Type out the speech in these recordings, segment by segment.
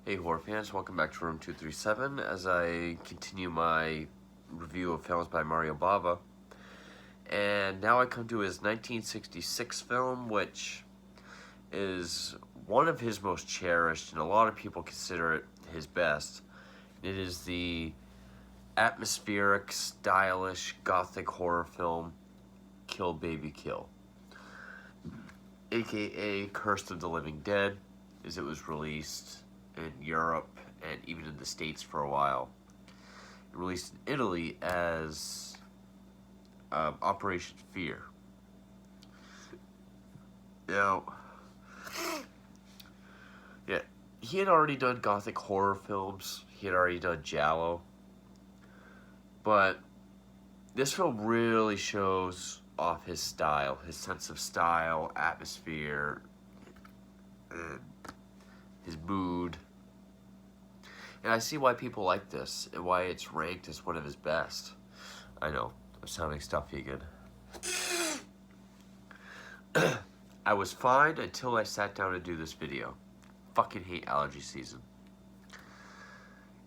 Hey horror fans, welcome back to Room 237 as I continue my review of films by Mario Bava. And now I come to his 1966 film, which is one of his most cherished, and a lot of people consider it his best. It is the atmospheric, stylish, gothic horror film, Kill Baby Kill, aka Curse of the Living Dead, as it was released in Europe and even in the States for a while. It released in Italy as Operation Fear. Now, yeah, he had already done gothic horror films. He had already done Giallo. But this film really shows off his style, his sense of style, atmosphere, and his mood. And I see why people like this and why it's ranked as one of his best. I know, I'm sounding stuffy again. I was fine until I sat down to do this video. Fucking hate allergy season.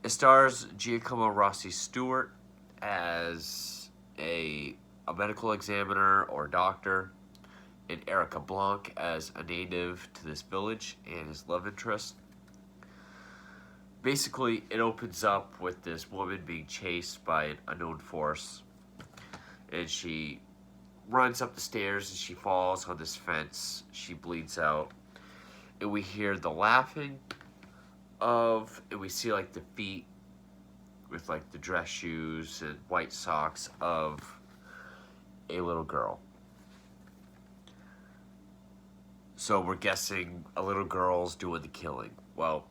It stars Giacomo Rossi-Stuart as a medical examiner or doctor, and Erika Blank as a native to this village and his love interest. Basically, it opens up with this woman being chased by an unknown force, and she runs up the stairs and she falls on this fence. She bleeds out, and we hear the laughing and we see like the feet with like the dress shoes and white socks of a little girl. So we're guessing a little girl's doing the killing. Well,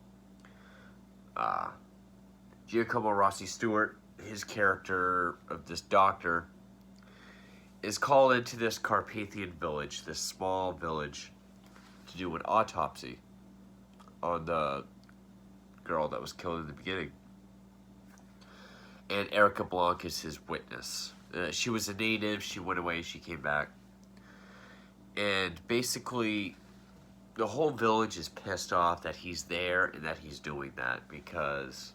Giacomo Rossi-Stuart, his character of this doctor, is called into this Carpathian village, this small village, to do an autopsy on the girl that was killed in the beginning. And Erika Blank is his witness. She was a native, she went away, she came back. And basically, the whole village is pissed off that he's there and that he's doing that, because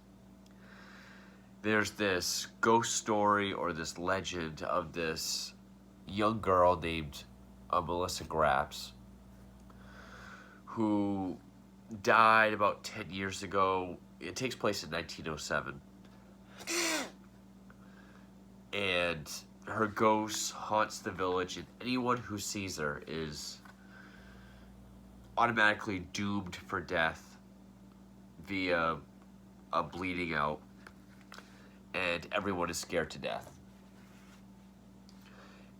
there's this ghost story or this legend of this young girl named Melissa Graps, who died about 10 years ago. It takes place in 1907. And her ghost haunts the village, and anyone who sees her is automatically doomed for death via a bleeding out, and everyone is scared to death.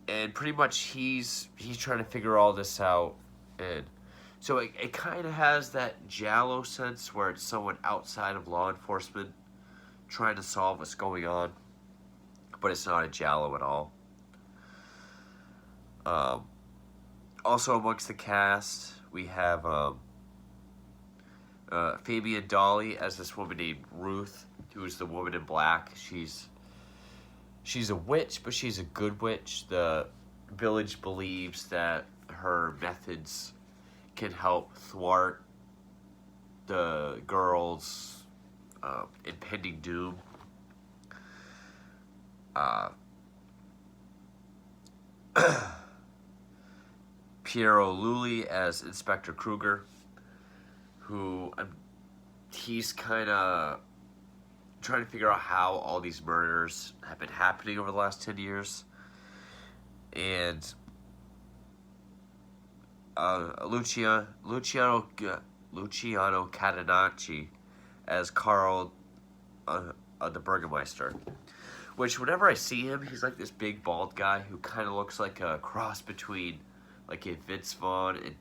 And pretty much he's trying to figure all this out, and so it kind of has that Giallo sense where it's someone outside of law enforcement trying to solve what's going on, but it's not a Giallo at all. Also amongst the cast, we have Fabienne Dali as this woman named Ruth, who is the woman in black. She's a witch, but she's a good witch. The village believes that her methods can help thwart the girl's impending doom. Piero Lulli as Inspector Kruger, who he's kind of trying to figure out how all these murders have been happening over the last 10 years. And Luciano Catenacci as Carl, the Burgermeister. Which, whenever I see him, he's like this big bald guy who kind of looks like a cross between like a Vince Vaughn and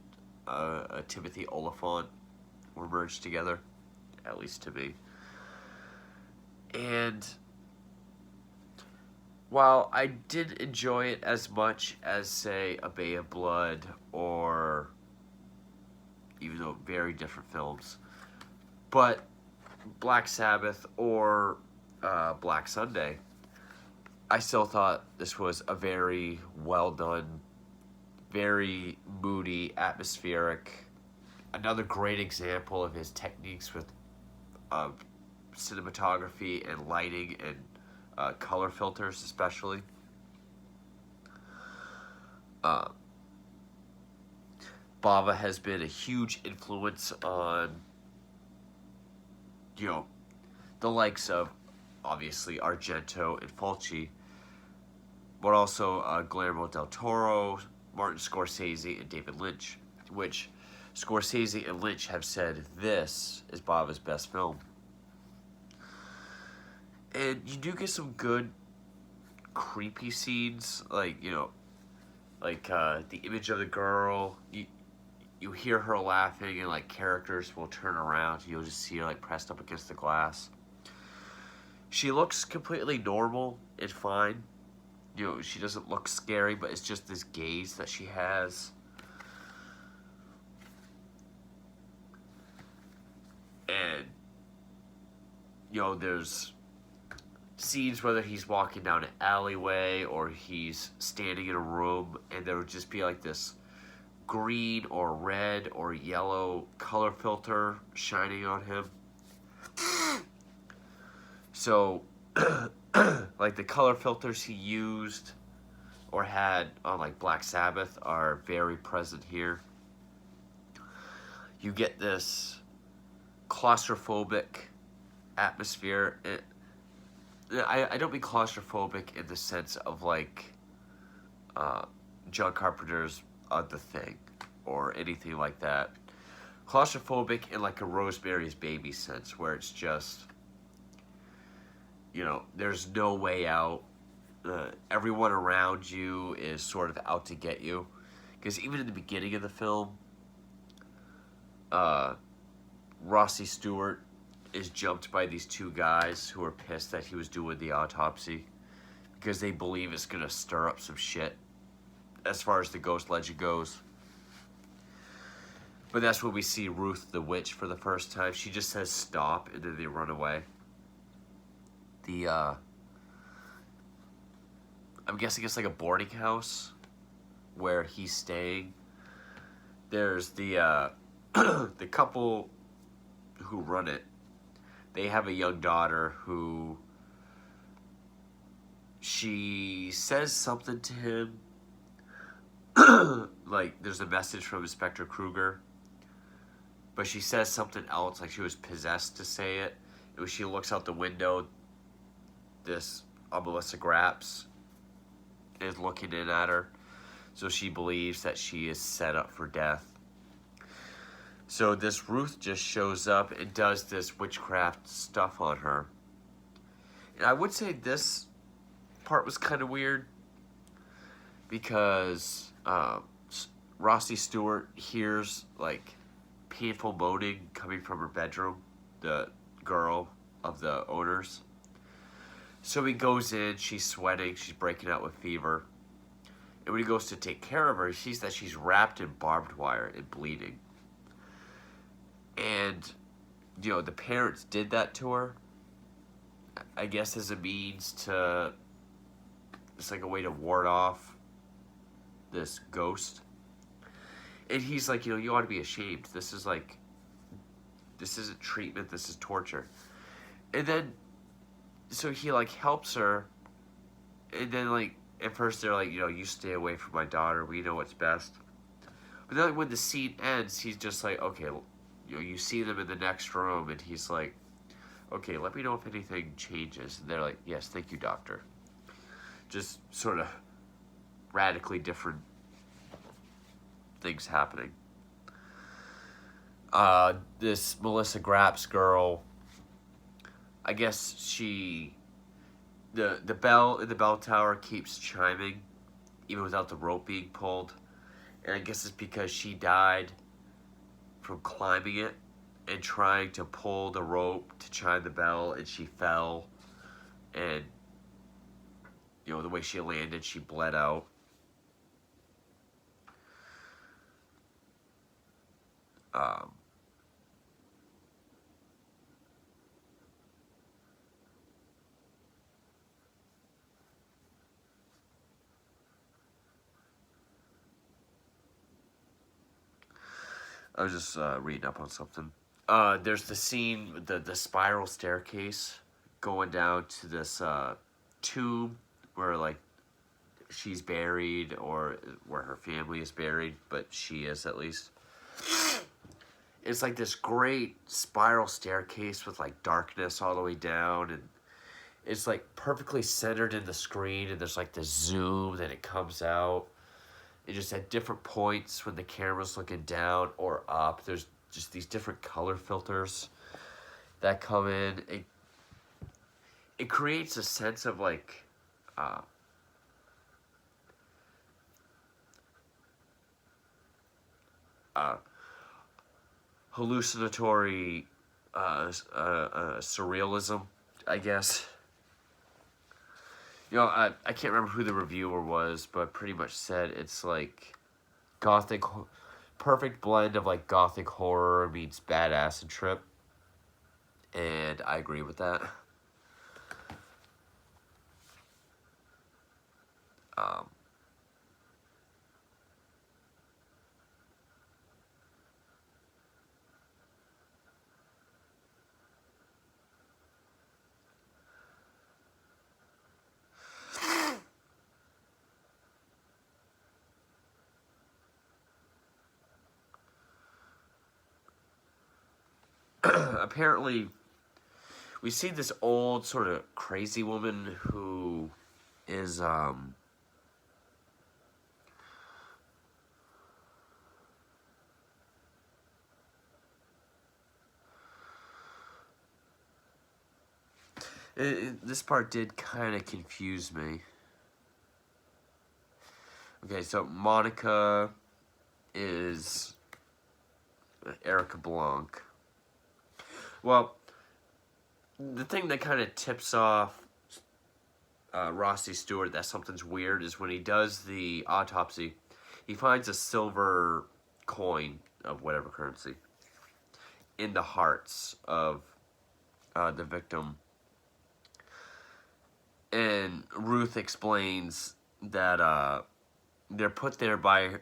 a Timothy Oliphant were merged together, at least to me. And while I didn't enjoy it as much as, say, A Bay of Blood, or even though very different films, but Black Sabbath or Black Sunday, I still thought this was a very well done, very moody, atmospheric, another great example of his techniques with of cinematography and lighting and color filters, especially. Uh, Bava has been a huge influence on, you know, the likes of, obviously, Argento and Fulci, but also Guillermo del Toro, Martin Scorsese, and David Lynch, which Scorsese and Lynch have said this is Bava's best film. And you do get some good creepy scenes, like, you know, like the image of the girl. You hear her laughing, and like characters will turn around. You'll just see her like pressed up against the glass. She looks completely normal and fine. You know, she doesn't look scary, but it's just this gaze that she has. And, you know, there's scenes whether he's walking down an alleyway or he's standing in a room, and there would just be like this green or red or yellow color filter shining on him. So, like the color filters he used or had on like Black Sabbath are very present here. You get this claustrophobic atmosphere. I don't mean claustrophobic in the sense of like John Carpenter's The Thing or anything like that. Claustrophobic in like a Rosemary's Baby sense, where it's just, you know, there's no way out. Everyone around you is sort of out to get you. Because even in the beginning of the film, Rossi-Stuart is jumped by these two guys who are pissed that he was doing the autopsy because they believe it's going to stir up some shit as far as the ghost legend goes. But that's when we see Ruth the witch for the first time. She just says stop, and then they run away. I'm guessing it's like a boarding house where he's staying. There's the the couple who run it. They have a young daughter who, she says something to him. Like, there's a message from Inspector Kruger, but she says something else, like she was possessed to say it. And when she looks out the window, this Melissa Graps is looking in at her, so she believes that she is set up for death. So this Ruth just shows up and does this witchcraft stuff on her. And I would say this part was kind of weird because Rossi-Stuart hears like painful moaning coming from her bedroom, the girl of the owners. So he goes in, she's sweating, she's breaking out with fever. And when he goes to take care of her, he sees that she's wrapped in barbed wire and bleeding. And, you know, the parents did that to her, I guess as a means to, it's like a way to ward off this ghost. And he's like, you know, you ought to be ashamed. This is like, this isn't treatment, this is torture. And then, so he like helps her, and then like, at first they're like, you know, you stay away from my daughter, we know what's best. But then like, when the scene ends, he's just like, okay, you know, you see them in the next room, and he's like, okay, let me know if anything changes. And they're like, yes, thank you, doctor. Just sort of radically different things happening. This Melissa Graps girl, I guess she, the bell in the bell tower keeps chiming, even without the rope being pulled. And I guess it's because she died from climbing it and trying to pull the rope to chime the bell, and she fell, and, you know, the way she landed, she bled out. I was just reading up on something. There's the scene, the spiral staircase going down to this tomb where like she's buried, or where her family is buried, but she is at least. It's like this great spiral staircase with like darkness all the way down, and it's like perfectly centered in the screen, and there's like this zoom, then it comes out. It just at different points when the camera's looking down or up, there's just these different color filters that come in. It creates a sense of like uh, hallucinatory surrealism, I guess. You know, I can't remember who the reviewer was, but pretty much said it's like gothic, perfect blend of like gothic horror meets bad acid trip, and I agree with that. Um, apparently, we see this old sort of crazy woman who is this part did kind of confuse me. Okay, so Monica is Erika Blank. Well, the thing that kind of tips off Rossi-Stuart that something's weird is when he does the autopsy, he finds a silver coin of whatever currency in the hearts of the victim. And Ruth explains that they're put there by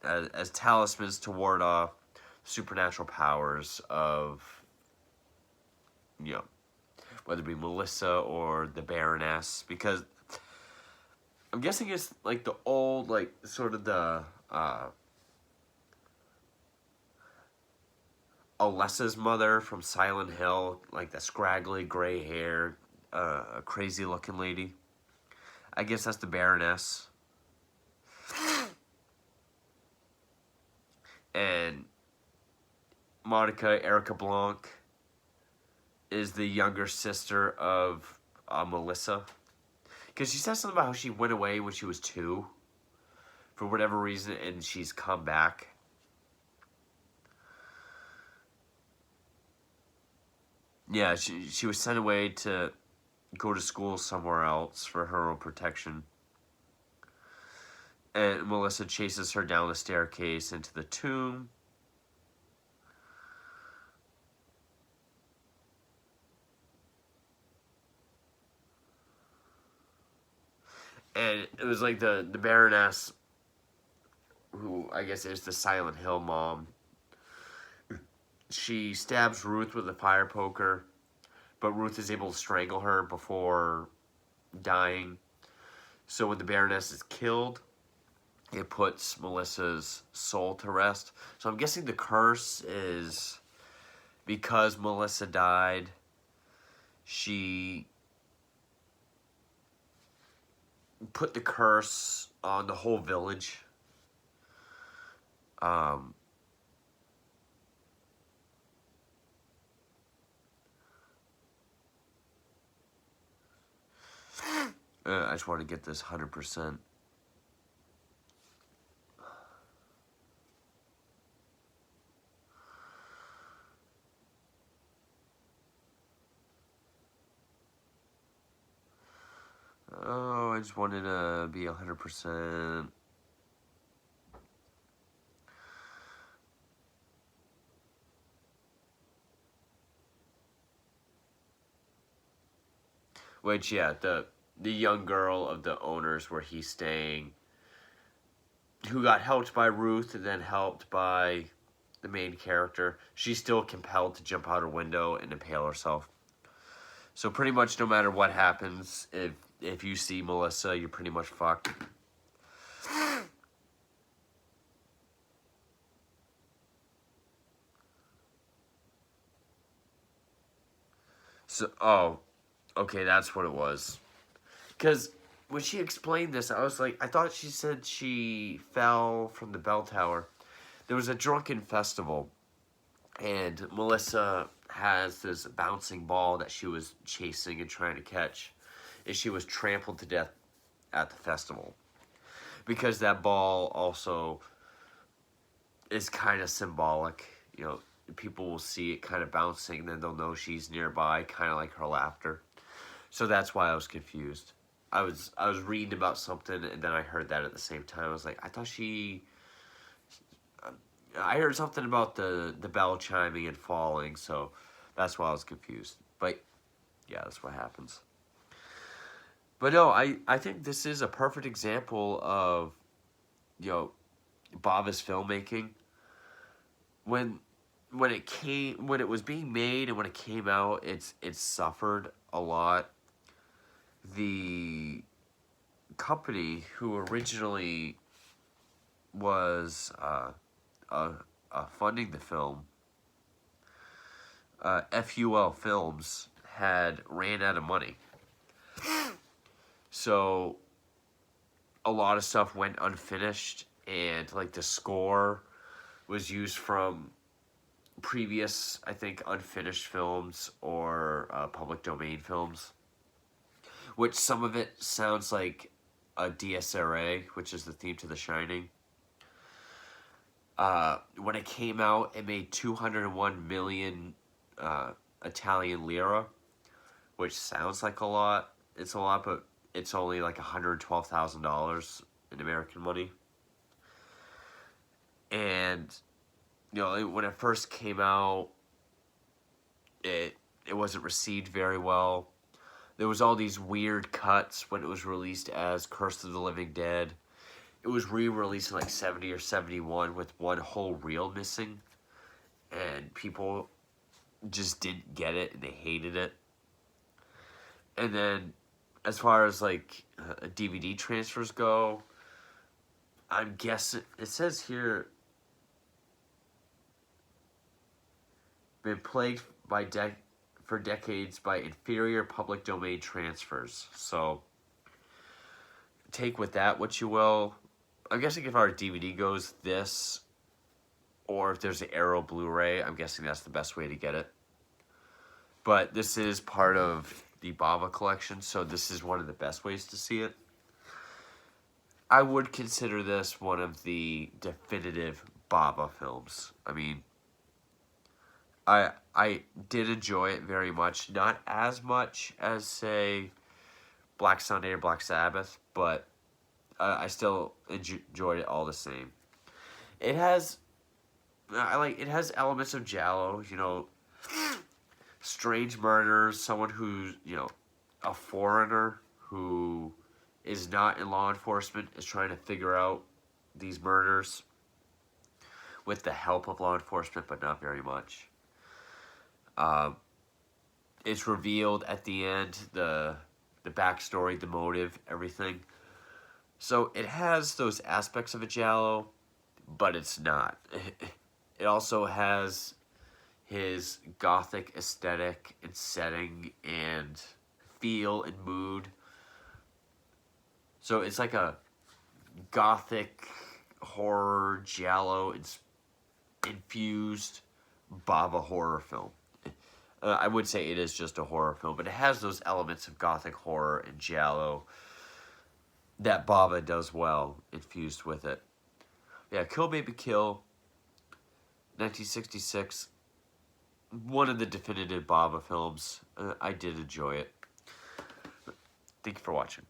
as talismans to ward off supernatural powers of, you know, whether it be Melissa or the Baroness, because I'm guessing it's like the old, like sort of the Alessa's mother from Silent Hill, like the scraggly gray hair, a crazy looking lady. I guess that's the Baroness. And Monica, Erika Blank, is the younger sister of Melissa. Because she says something about how she went away when she was 2 for whatever reason, and she's come back. Yeah, she was sent away to go to school somewhere else for her own protection. And Melissa chases her down the staircase into the tomb. And it was like the Baroness, who I guess is the Silent Hill mom. She stabs Ruth with a fire poker, but Ruth is able to strangle her before dying. So when the Baroness is killed, it puts Melissa's soul to rest. So I'm guessing the curse is because Melissa died, she put the curse on the whole village. I just want to get this 100%. Oh, I just wanted to be 100%. Which, yeah, the young girl of the owners where he's staying, who got helped by Ruth and then helped by the main character, she's still compelled to jump out her window and impale herself. So pretty much no matter what happens, if you see Melissa, you're pretty much fucked. So, oh, okay, that's what it was. Because when she explained this, I was like, I thought she said she fell from the bell tower. There was a drunken festival, and Melissa has this bouncing ball that she was chasing and trying to catch, and she was trampled to death at the festival. Because that ball also is kind of symbolic, you know, people will see it kind of bouncing, and then they'll know she's nearby, kind of like her laughter. So that's why I was confused. I was reading about something, and then I heard that at the same time. I was like, I thought she... I heard something about the bell chiming and falling, so that's why I was confused. But, yeah, that's what happens. But no, I think this is a perfect example of, you know, Bava's filmmaking. When it was being made and when it came out, it suffered a lot. The company who originally was funding the film, FUL Films, had ran out of money. So a lot of stuff went unfinished, and like the score was used from previous, I think, unfinished films or public domain films, which some of it sounds like a DSRA, which is the theme to The Shining. When it came out, it made 201 million Italian lira, which sounds like a lot. It's a lot, but it's only like $112,000 in American money. And, you know, when it first came out, it wasn't received very well. There was all these weird cuts when it was released as Curse of the Living Dead. It was re-released in like 70 or 71 with one whole reel missing. And people just didn't get it, and they hated it. And then, as far as like DVD transfers go, I'm guessing, it says here, been plagued by for decades by inferior public domain transfers. So, take with that what you will. I'm guessing if our DVD goes, this, or if there's an Arrow Blu-ray, I'm guessing that's the best way to get it. But this is part of the Bava collection, so this is one of the best ways to see it. I would consider this one of the definitive Bava films. I mean, I did enjoy it very much. Not as much as, say, Black Sunday or Black Sabbath, but I still enjoyed it all the same. It has, it has elements of giallo, you know, strange murders, someone who's, you know, a foreigner who is not in law enforcement is trying to figure out these murders with the help of law enforcement, but not very much. It's revealed at the end, the backstory, the motive, everything. So it has those aspects of a giallo, but it's not. It also has his gothic aesthetic and setting and feel and mood. So it's like a gothic horror giallo infused Bava horror film. I would say it is just a horror film, but it has those elements of gothic horror and giallo that Bava does well, infused with it. Yeah, Kill Baby Kill, 1966, one of the definitive Bava films. I did enjoy it. Thank you for watching.